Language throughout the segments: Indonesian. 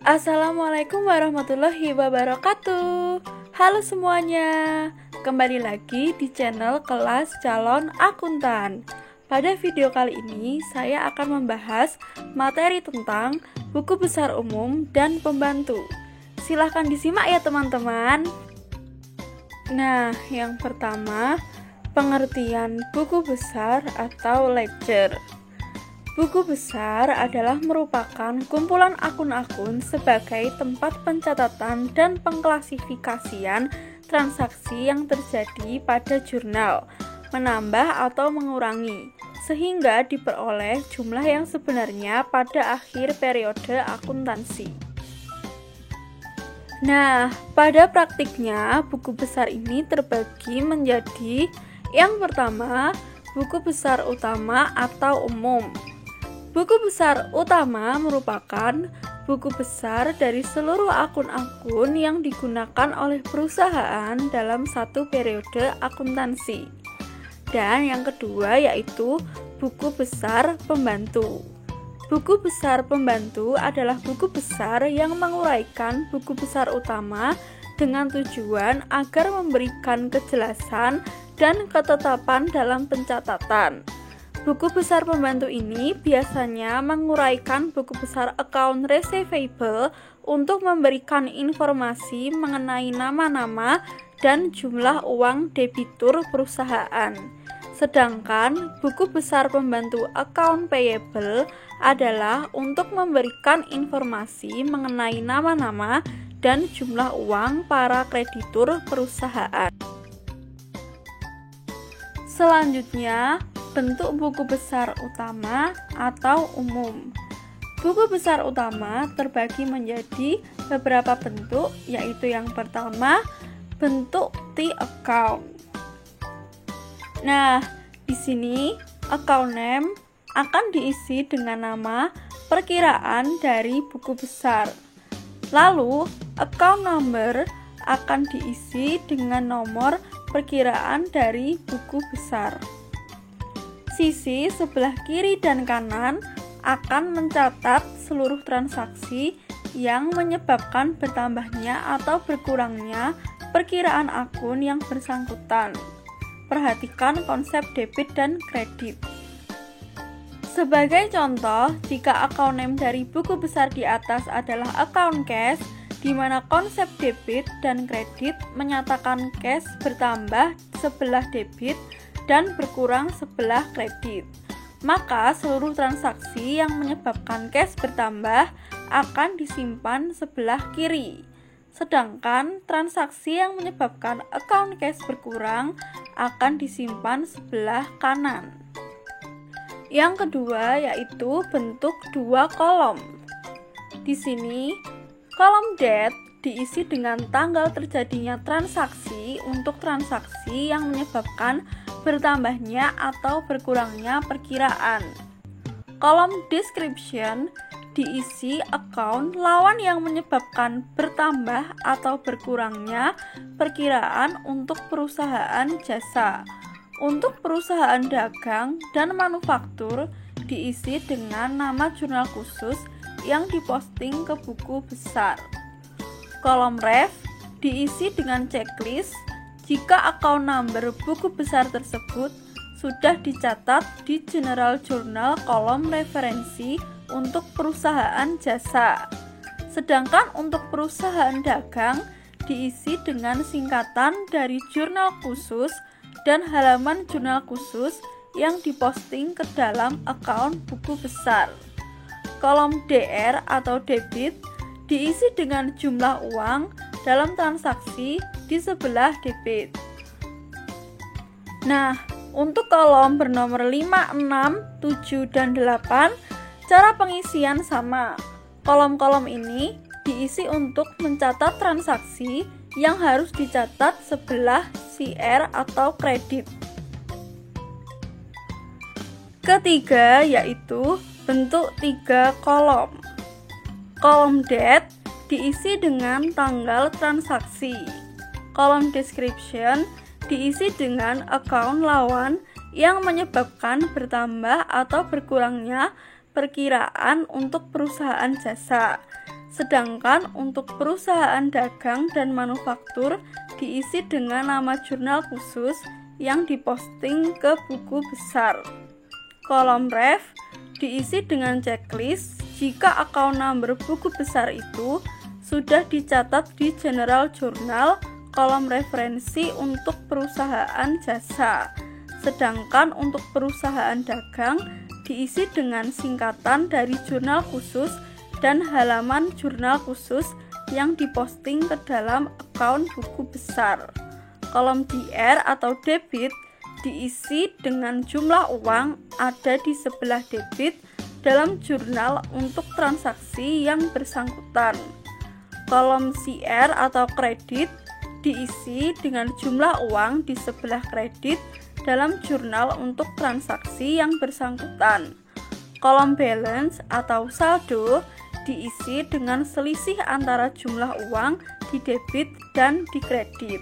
Assalamualaikum warahmatullahi wabarakatuh. Halo semuanya, kembali lagi di channel Kelas Calon Akuntan. Pada video kali ini saya akan membahas materi tentang buku besar umum dan pembantu. Silahkan disimak ya teman-teman. Nah, yang pertama, pengertian buku besar atau ledger. Buku besar adalah merupakan kumpulan akun-akun sebagai tempat pencatatan dan pengklasifikasian transaksi yang terjadi pada jurnal, menambah atau mengurangi, sehingga diperoleh jumlah yang sebenarnya pada akhir periode akuntansi. Nah, pada praktiknya buku besar ini terbagi menjadi yang pertama, buku besar utama atau umum. Buku besar utama merupakan buku besar dari seluruh akun-akun yang digunakan oleh perusahaan dalam satu periode akuntansi. Dan yang kedua yaitu buku besar pembantu. Buku besar pembantu adalah buku besar yang menguraikan buku besar utama dengan tujuan agar memberikan kejelasan dan ketetapan dalam pencatatan. Buku besar pembantu ini biasanya menguraikan buku besar account receivable untuk memberikan informasi mengenai nama-nama dan jumlah uang debitur perusahaan. Sedangkan buku besar pembantu account payable adalah untuk memberikan informasi mengenai nama-nama dan jumlah uang para kreditur perusahaan. Selanjutnya, bentuk buku besar utama atau umum. Buku besar utama terbagi menjadi beberapa bentuk, yaitu yang pertama, bentuk T-account. Nah, di sini account name akan diisi dengan nama perkiraan dari buku besar. Lalu, account number akan diisi dengan nomor perkiraan dari buku besar. Sisi sebelah kiri dan kanan akan mencatat seluruh transaksi yang menyebabkan bertambahnya atau berkurangnya perkiraan akun yang bersangkutan. Perhatikan konsep debit dan kredit. Sebagai contoh, jika account name dari buku besar di atas adalah account cash, di mana konsep debit dan kredit menyatakan cash bertambah sebelah debit dan berkurang sebelah kredit, maka seluruh transaksi yang menyebabkan cash bertambah akan disimpan sebelah kiri, sedangkan transaksi yang menyebabkan account cash berkurang akan disimpan sebelah kanan. Yang kedua yaitu bentuk dua kolom. Di sini, kolom date diisi dengan tanggal terjadinya transaksi untuk transaksi yang menyebabkan bertambahnya atau berkurangnya perkiraan. Kolom description diisi account lawan yang menyebabkan bertambah atau berkurangnya perkiraan untuk perusahaan jasa. Untuk perusahaan dagang dan manufaktur diisi dengan nama jurnal khusus yang diposting ke buku besar. Kolom ref diisi dengan checklist jika account number buku besar tersebut sudah dicatat di General Journal kolom referensi untuk perusahaan jasa. Sedangkan untuk perusahaan dagang diisi dengan singkatan dari jurnal khusus dan halaman jurnal khusus yang diposting ke dalam account buku besar. Kolom DR atau debit diisi dengan jumlah uang dalam transaksi di sebelah debit. Nah, untuk kolom bernomor 5, 6, 7, dan 8, cara pengisian sama. Kolom-kolom ini diisi untuk mencatat transaksi yang harus dicatat sebelah CR atau kredit. Ketiga yaitu bentuk 3 kolom. Kolom date diisi dengan tanggal transaksi. Kolom description diisi dengan account lawan yang menyebabkan bertambah atau berkurangnya perkiraan untuk perusahaan jasa. Sedangkan untuk perusahaan dagang dan manufaktur diisi dengan nama jurnal khusus yang diposting ke buku besar. Kolom ref diisi dengan checklist jika account number buku besar itu sudah dicatat di general journal kolom referensi untuk perusahaan jasa. Sedangkan untuk perusahaan dagang diisi dengan singkatan dari jurnal khusus dan halaman jurnal khusus yang diposting ke dalam account buku besar. Kolom DR atau debit diisi dengan jumlah uang ada di sebelah debit dalam jurnal untuk transaksi yang bersangkutan. Kolom CR atau kredit diisi dengan jumlah uang di sebelah kredit dalam jurnal untuk transaksi yang bersangkutan. Kolom balance atau saldo diisi dengan selisih antara jumlah uang di debit dan di kredit.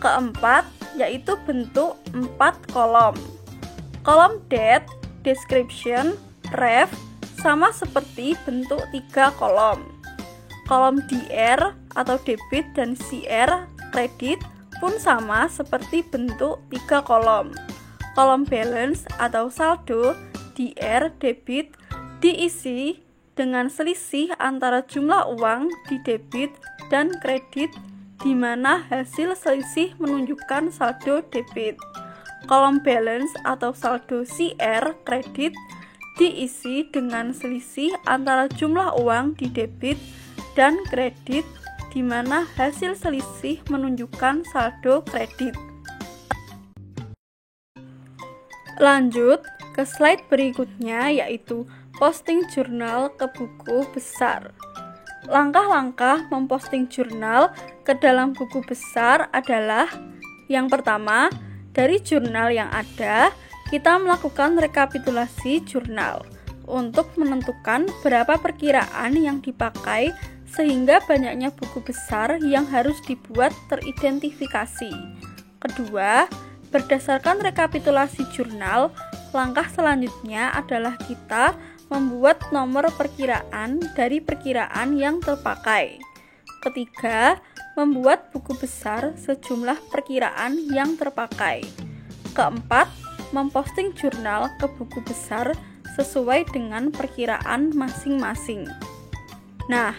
Keempat, yaitu bentuk 4 kolom. Kolom date, description, ref sama seperti bentuk 3 kolom. Kolom DR atau debit dan CR kredit pun sama seperti bentuk 3 kolom. Kolom balance atau saldo DR debit diisi dengan selisih antara jumlah uang di debit dan kredit di mana hasil selisih menunjukkan saldo debit. Kolom balance atau saldo CR kredit diisi dengan selisih antara jumlah uang di debit dan kredit di mana hasil selisih menunjukkan saldo kredit. Lanjut ke slide berikutnya yaitu posting jurnal ke buku besar. Langkah-langkah memposting jurnal ke dalam buku besar adalah: yang pertama, dari jurnal yang ada, kita melakukan rekapitulasi jurnal untuk menentukan berapa perkiraan yang dipakai sehingga banyaknya buku besar yang harus dibuat teridentifikasi. Kedua, berdasarkan rekapitulasi jurnal, langkah selanjutnya adalah kita membuat nomor perkiraan dari perkiraan yang terpakai. Ketiga, membuat buku besar sejumlah perkiraan yang terpakai. Keempat, memposting jurnal ke buku besar sesuai dengan perkiraan masing-masing. Nah,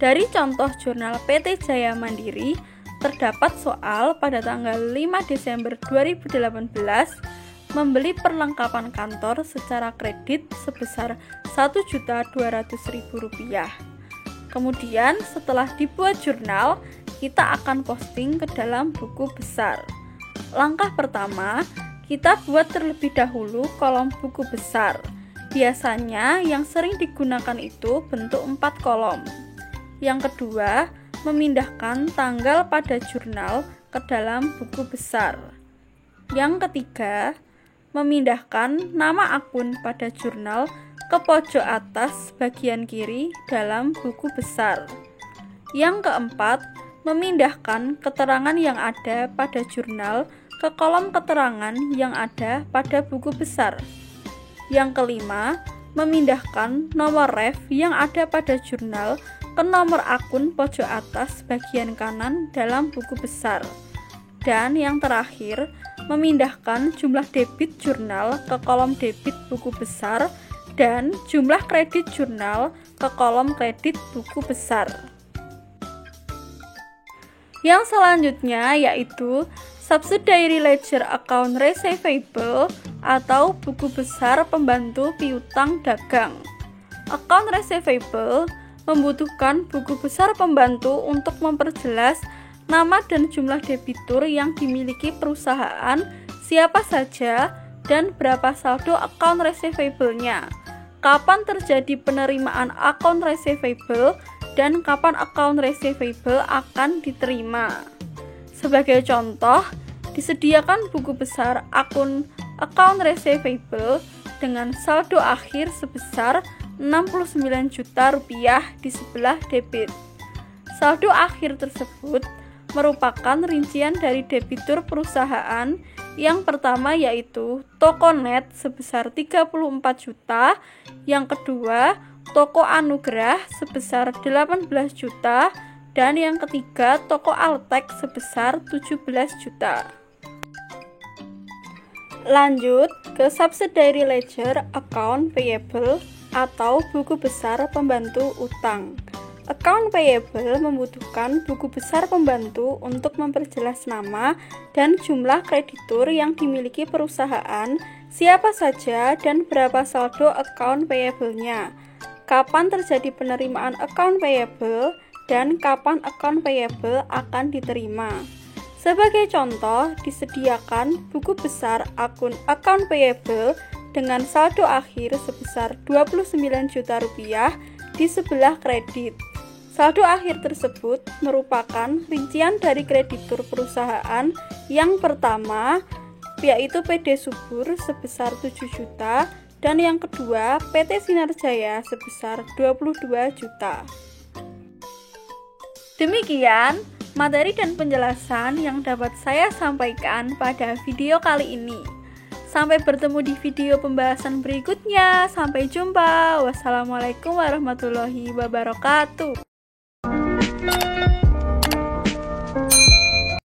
dari contoh jurnal PT Jaya Mandiri, terdapat soal pada tanggal 5 Desember 2018 membeli perlengkapan kantor secara kredit sebesar Rp1.200.000. Kemudian setelah dibuat jurnal, kita akan posting ke dalam buku besar. Langkah pertama, kita buat terlebih dahulu kolom buku besar. Biasanya yang sering digunakan itu bentuk 4 kolom. Yang kedua, memindahkan tanggal pada jurnal ke dalam buku besar. Yang ketiga, memindahkan nama akun pada jurnal ke pojok atas bagian kiri dalam buku besar. Yang keempat, memindahkan keterangan yang ada pada jurnal ke kolom keterangan yang ada pada buku besar. Yang kelima, memindahkan nomor ref yang ada pada jurnal ke nomor akun pojok atas bagian kanan dalam buku besar. Dan yang terakhir, memindahkan jumlah debit jurnal ke kolom debit buku besar dan jumlah kredit jurnal ke kolom kredit buku besar. Yang selanjutnya yaitu Subsidiary Ledger Account Receivable atau buku besar pembantu piutang dagang. Account Receivable membutuhkan buku besar pembantu untuk memperjelas nama dan jumlah debitur yang dimiliki perusahaan, siapa saja, dan berapa saldo account receivable-nya, kapan terjadi penerimaan account receivable, dan kapan account receivable akan diterima. Sebagai contoh, disediakan buku besar akun account receivable dengan saldo akhir sebesar Rp69 juta di sebelah debit. Saldo akhir tersebut merupakan rincian dari debitur perusahaan. Yang pertama yaitu Tokonet sebesar 34 juta, yang kedua Toko Anugrah sebesar 18 juta, dan yang ketiga Toko Altek sebesar 17 juta. Lanjut ke subsidiary ledger account payable atau buku besar pembantu utang. Account payable membutuhkan buku besar pembantu untuk memperjelas nama dan jumlah kreditur yang dimiliki perusahaan, siapa saja dan berapa saldo account payable-nya, kapan terjadi penerimaan account payable, dan kapan account payable akan diterima. Sebagai contoh, disediakan buku besar akun account payable dengan saldo akhir sebesar Rp29 juta di sebelah kredit. Saldo akhir tersebut merupakan rincian dari kreditur perusahaan yang pertama, yaitu PD Subur sebesar 7 juta, dan yang kedua PT Sinarjaya sebesar 22 juta. Demikian materi dan penjelasan yang dapat saya sampaikan pada video kali ini. Sampai bertemu di video pembahasan berikutnya. Sampai jumpa. Wassalamualaikum warahmatullahi wabarakatuh.